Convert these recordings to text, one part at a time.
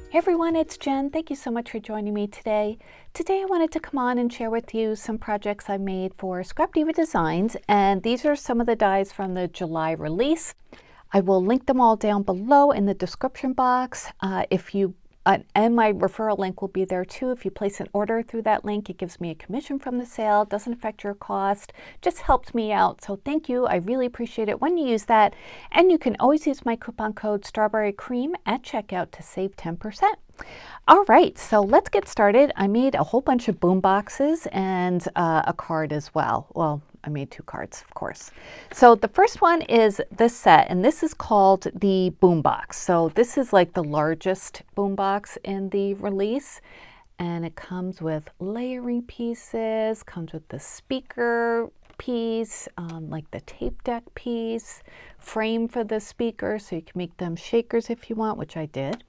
Hey everyone, it's Jen. Thank you so much for joining me today. Today I wanted to come on and share with you some projects I made for Scrap Diva Designs, and these are some of the dies from the July release. I will link them all down below in the description box. And my referral link will be there too. If you place an order through that link, it gives me a commission from the sale. It doesn't affect your cost, just helps me out. So thank you. I really appreciate it when you use that. And you can always use my coupon code Strawberry Cream at checkout to save 10%. All right, so let's get started. I made a whole bunch of boom boxes and a card as well. Well, I made 2 cards, of course. So the first one is this set, and this is called the boom box. So this is like the largest boom box in the release, and it comes with layering pieces, comes with the speaker piece, like the tape deck piece, frame for the speaker, so you can make them shakers if you want, which I did.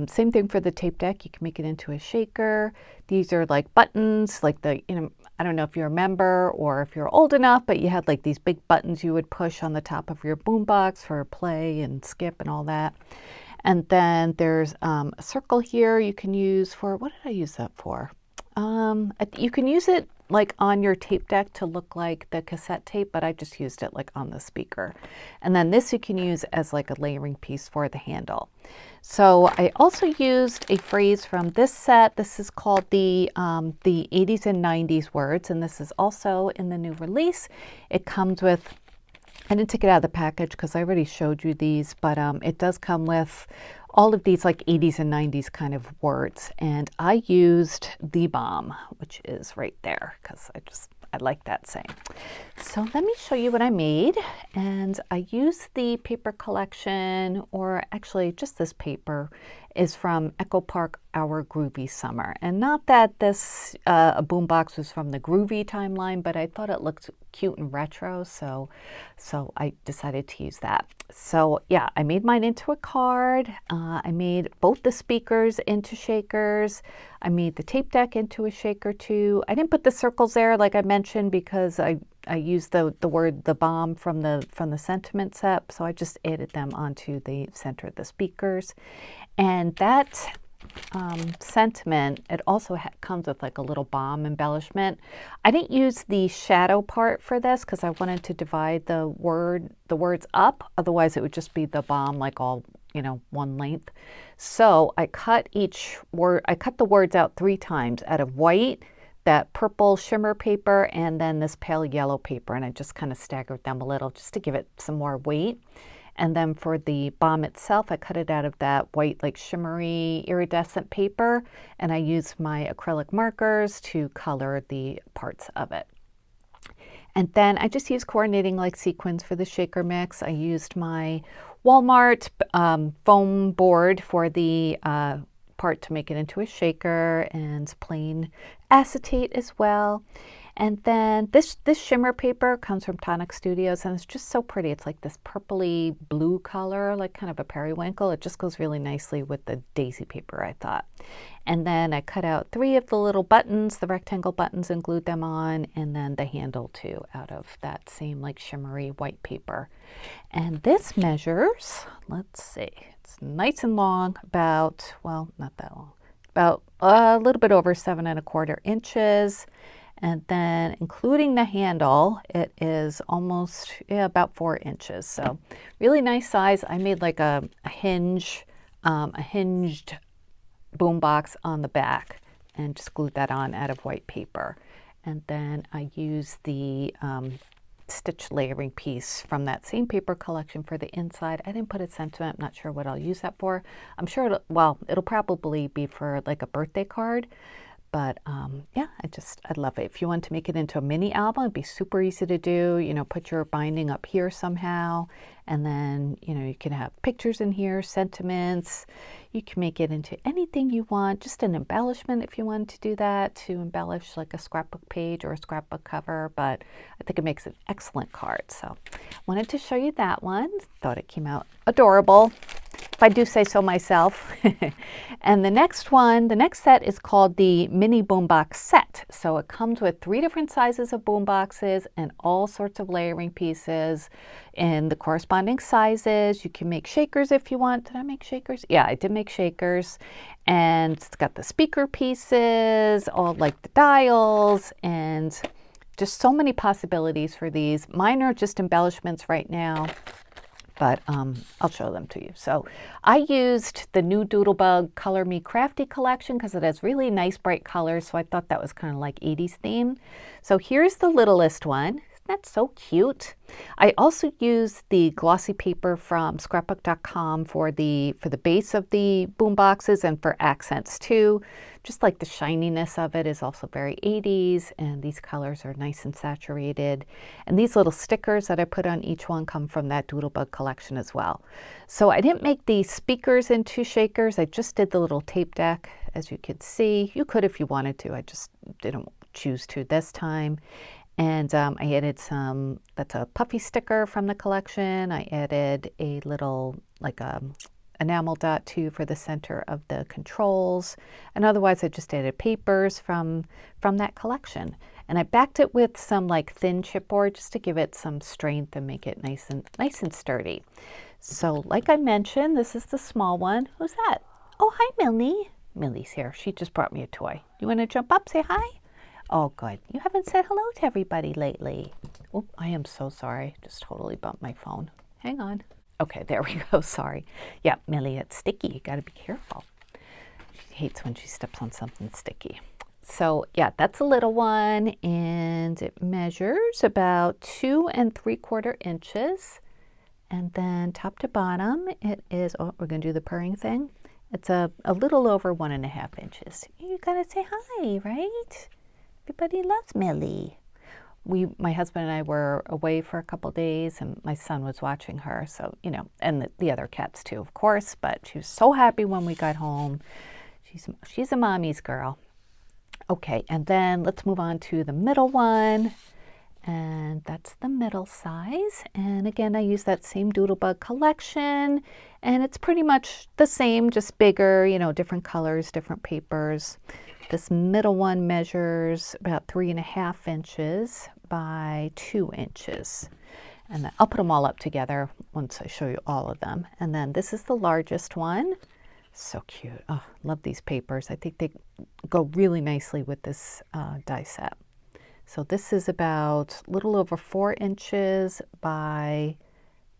Same thing for the tape deck. You can make it into a shaker. These are like buttons, like I don't know if you remember or if you're old enough, but you had like these big buttons you would push on the top of your boombox for play and skip and all that. And then there's a circle here you can use for, what did I use that for? You can use it like on your tape deck to look like the cassette tape, but I just used it like on the speaker. And then this you can use as like a layering piece for the handle. So I also used a phrase from this set. This is called the 80s and 90s words, and this is also in the new release. It comes with, I didn't take it out of the package because I already showed you these, but it does come with all of these like 80s and 90s kind of words. And I used the bomb, which is right there because I like that saying. So let me show you what I made. And I used the paper collection, or actually just this paper is from Echo Park Our Groovy Summer. And not that this a boombox was from the Groovy timeline, but I thought it looked cute and retro, so I decided to use that. So yeah, I made mine into a card. I made both the speakers into shakers. I made the tape deck into a shaker too. I didn't put the circles there like I mentioned because I used the word the bomb from the sentiment set, so I just added them onto the center of the speakers. And that sentiment, it also comes with like a little bomb embellishment. I didn't use the shadow part for this because I wanted to divide the words up, otherwise it would just be the bomb like all, one length. So I cut the words out 3 times out of white, that purple shimmer paper, and then this pale yellow paper, and I just kind of staggered them a little just to give it some more weight. And then for the bomb itself, I cut it out of that white, like shimmery iridescent paper, and I used my acrylic markers to color the parts of it. And then I just used coordinating like sequins for the shaker mix. I used my Walmart foam board for the part to make it into a shaker, and plain acetate as well. And then this shimmer paper comes from Tonic Studios, and it's just so pretty. It's like this purpley blue color, like kind of a periwinkle. It just goes really nicely with the daisy paper, I thought. And then I cut out 3 of the little buttons, the rectangle buttons, and glued them on, and then the handle too out of that same like shimmery white paper. And this measures, let's see, it's nice and long, about, well, not that long, about a little bit over 7 1/4 inches. And then including the handle, it is almost about 4 inches. So really nice size. I made like a hinged boombox on the back and just glued that on out of white paper. And then I used the stitch layering piece from that same paper collection for the inside. I didn't put a sentiment. I'm not sure what I'll use that for. I'm sure it'll probably be for like a birthday card. But yeah, I love it. If you want to make it into a mini album, it'd be super easy to do. Put your binding up here somehow, and then, you can have pictures in here, sentiments. You can make it into anything you want, just an embellishment if you want to do that, to embellish like a scrapbook page or a scrapbook cover. But I think it makes an excellent card. So I wanted to show you that one. Thought it came out adorable. if I do say so myself. And the next set is called the Mini Boombox Set. So it comes with 3 different sizes of boomboxes and all sorts of layering pieces in the corresponding sizes. You can make shakers if you want. Did I make shakers? Yeah, I did make shakers. And it's got the speaker pieces, all like the dials, and just so many possibilities for these. Mine are just embellishments right now, but I'll show them to you. So I used the new Doodlebug Color Me Crafty collection because it has really nice bright colors, so I thought that was kind of like 80s theme. So here's the littlest one. Isn't that so cute? I also used the glossy paper from scrapbook.com for the base of the boom boxes and for accents too. Just like the shininess of it is also very 80s, and these colors are nice and saturated. And these little stickers that I put on each one come from that Doodlebug collection as well. So I didn't make the speakers into shakers. I just did the little tape deck, as you could see. You could if you wanted to. I just didn't choose to this time. And I added that's a puffy sticker from the collection. I added a little, like enamel dot too for the center of the controls, and otherwise I just added papers from that collection, and I backed it with some like thin chipboard just to give it some strength and make it nice and sturdy. So like I mentioned, this is the small one. Who's that? Oh, hi, Millie. Millie's here. She just brought me a toy. You want to jump up, say hi? Oh, good. You haven't said hello to everybody lately. Oh, I am so sorry. Just totally bumped my phone. Hang on. Okay, there we go. Sorry. Yeah, Millie, it's sticky. You got to be careful. She hates when she steps on something sticky. So yeah, that's a little one, and it measures about 2 3/4 inches. And then top to bottom, it is, oh, we're going to do the purring thing. It's a little over 1.5 inches. You got to say hi, right? Everybody loves Millie. My husband and I were away for a couple days, and my son was watching her, so, you know, and the other cats too, of course, but she was so happy when we got home. She's a mommy's girl. Okay, and then let's move on to the middle one, and that's the middle size. And again, I use that same Doodlebug collection, and it's pretty much the same, just bigger, you know, different colors, different papers. This middle one measures about 3.5 inches by 2 inches. And then I'll put them all up together once I show you all of them. And then this is the largest one. So cute. Oh, love these papers. I think they go really nicely with this die set. So this is about a little over 4 inches by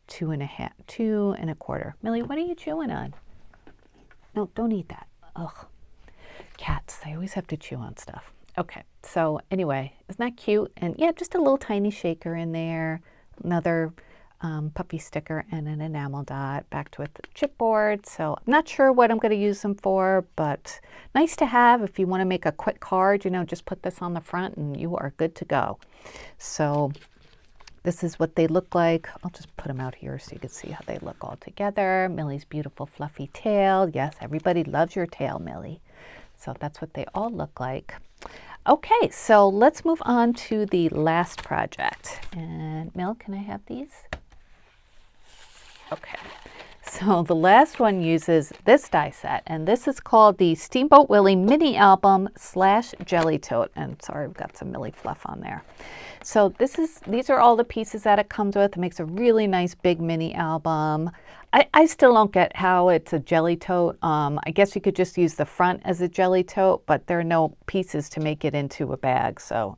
2.25. Millie, what are you chewing on? No, don't eat that. Ugh. Cats, they always have to chew on stuff. Okay, so anyway, isn't that cute? And yeah, just a little tiny shaker in there, another puppy sticker, and an enamel dot backed with chipboard. So I'm not sure what I'm going to use them for, but nice to have if you want to make a quick card, you know, just put this on the front and you are good to go. So this is what they look like. I'll just put them out here so you can see how they look all together. Millie's beautiful fluffy tail. Yes, everybody loves your tail, Millie. So that's what they all look like. Okay, so let's move on to the last project. And Mill, can I have these? Okay, so the last one uses this die set, and this is called the Steamboat Willie Mini Album / Jelly Tote. And sorry, I've got some Millie fluff on there. So these are all the pieces that it comes with. It makes a really nice big mini album. I still don't get how it's a jelly tote. I guess you could just use the front as a jelly tote, but there are no pieces to make it into a bag. So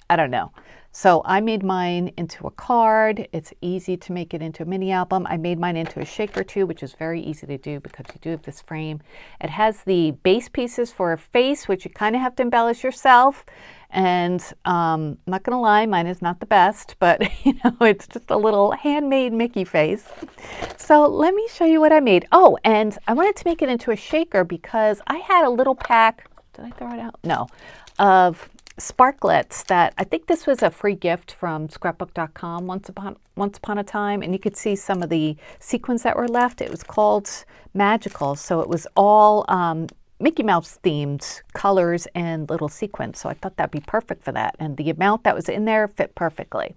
I don't know. So I made mine into a card. It's easy to make it into a mini album. I made mine into a shaker too, which is very easy to do because you do have this frame. It has the base pieces for a face, which you kind of have to embellish yourself. And I'm not going to lie, mine is not the best, but you know, it's just a little handmade Mickey face. So let me show you what I made. Oh, and I wanted to make it into a shaker because I had a little pack, did I throw it out? No, of sparklets that I think this was a free gift from scrapbook.com once upon a time, and you could see some of the sequins that were left. It was called Magical, so it was all Mickey Mouse themed colors and little sequins. So I thought that'd be perfect for that. And the amount that was in there fit perfectly.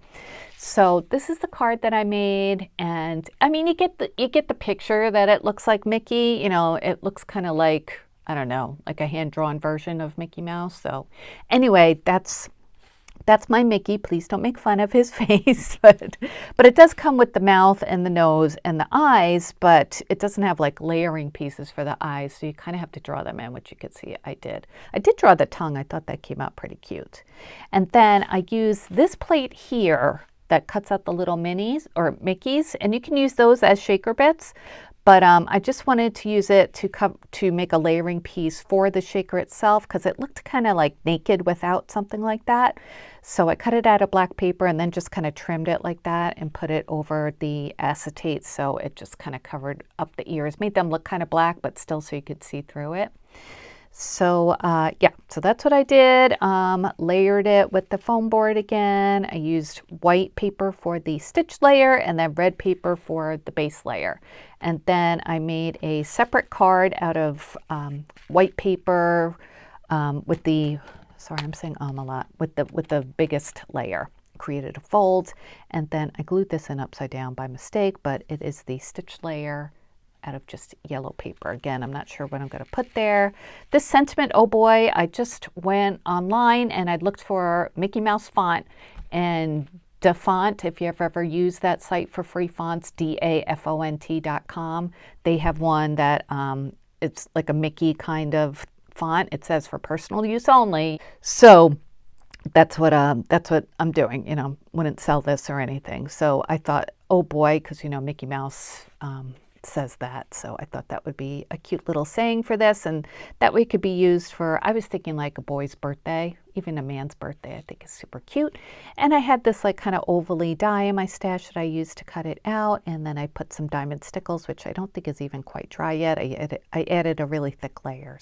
So this is the card that I made, and I mean, you get the picture that it looks like Mickey. You know, it looks kind of like, I don't know, like a hand-drawn version of Mickey Mouse. So anyway, that's my Mickey. Please don't make fun of his face, but it does come with the mouth and the nose and the eyes, but it doesn't have like layering pieces for the eyes, so you kind of have to draw them in, which you could see I did. I did draw the tongue. I thought that came out pretty cute. And then I use this plate here that cuts out the little minis or Mickeys, and you can use those as shaker bits. But I just wanted to use it to make a layering piece for the shaker itself, because it looked kind of like naked without something like that. So I cut it out of black paper and then just kind of trimmed it like that and put it over the acetate, so it just kind of covered up the ears, made them look kind of black, but still so you could see through it. So yeah, so that's what I did. Layered it with the foam board again. I used white paper for the stitch layer and then red paper for the base layer. And then I made a separate card out of white paper with the, sorry, I'm saying a lot, with the biggest layer. Created a fold, and then I glued this in upside down by mistake, but it is the stitch layer out of just yellow paper. Again, I'm not sure what I'm going to put there. This sentiment, oh boy, I just went online and I looked for Mickey Mouse font, and DaFont, if you've ever used that site for free fonts, DAFONT.com, they have one that it's like a Mickey kind of font. It says for personal use only. So that's what I'm doing. You know, wouldn't sell this or anything. So I thought, oh boy, because you know Mickey Mouse says that, so I thought that would be a cute little saying for this, and that way it could be used for, I was thinking like a boy's birthday, even a man's birthday. I think is super cute. And I had this like kind of ovally die in my stash that I used to cut it out, and then I put some diamond stickles, which I don't think is even quite dry yet. I added a really thick layer,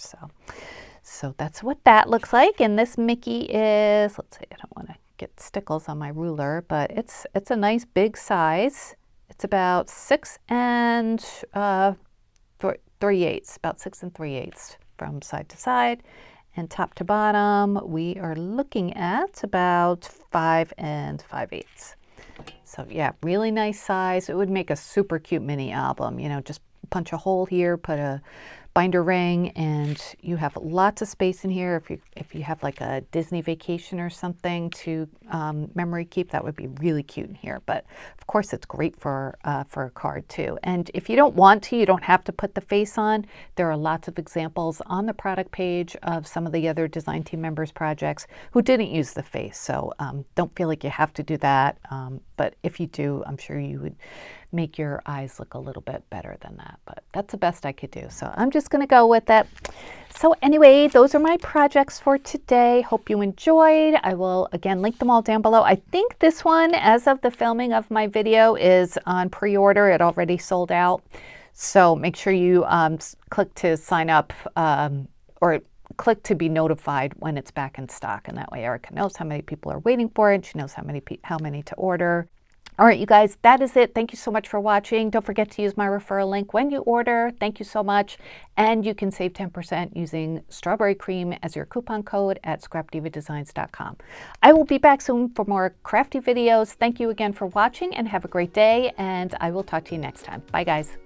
so that's what that looks like. And this Mickey is, let's see, I don't want to get stickles on my ruler, but it's a nice big size. It's about 6 3/8, about 6 3/8 from side to side, and top to bottom we are looking at about 5 5/8. So yeah, really nice size. It would make a super cute mini album. You know, just punch a hole here, put a binder ring, and you have lots of space in here. If you have like a Disney vacation or something to memory keep, that would be really cute in here. But of course, it's great for a card too. And if you don't want to, you don't have to put the face on. There are lots of examples on the product page of some of the other design team members' projects who didn't use the face. So don't feel like you have to do that. But if you do, I'm sure you would make your eyes look a little bit better than that, but that's the best I could do. So I'm just going to go with it. So anyway, those are my projects for today. Hope you enjoyed. I will again link them all down below. I think this one, as of the filming of my video, is on pre-order. It already sold out. So make sure you click to sign up or click to be notified when it's back in stock. And that way Erica knows how many people are waiting for it. She knows how many to order. All right, you guys, that is it. Thank you so much for watching. Don't forget to use my referral link when you order. Thank you so much. And you can save 10% using strawberry cream as your coupon code at scrapdivadesigns.com. I will be back soon for more crafty videos. Thank you again for watching and have a great day. And I will talk to you next time. Bye, guys.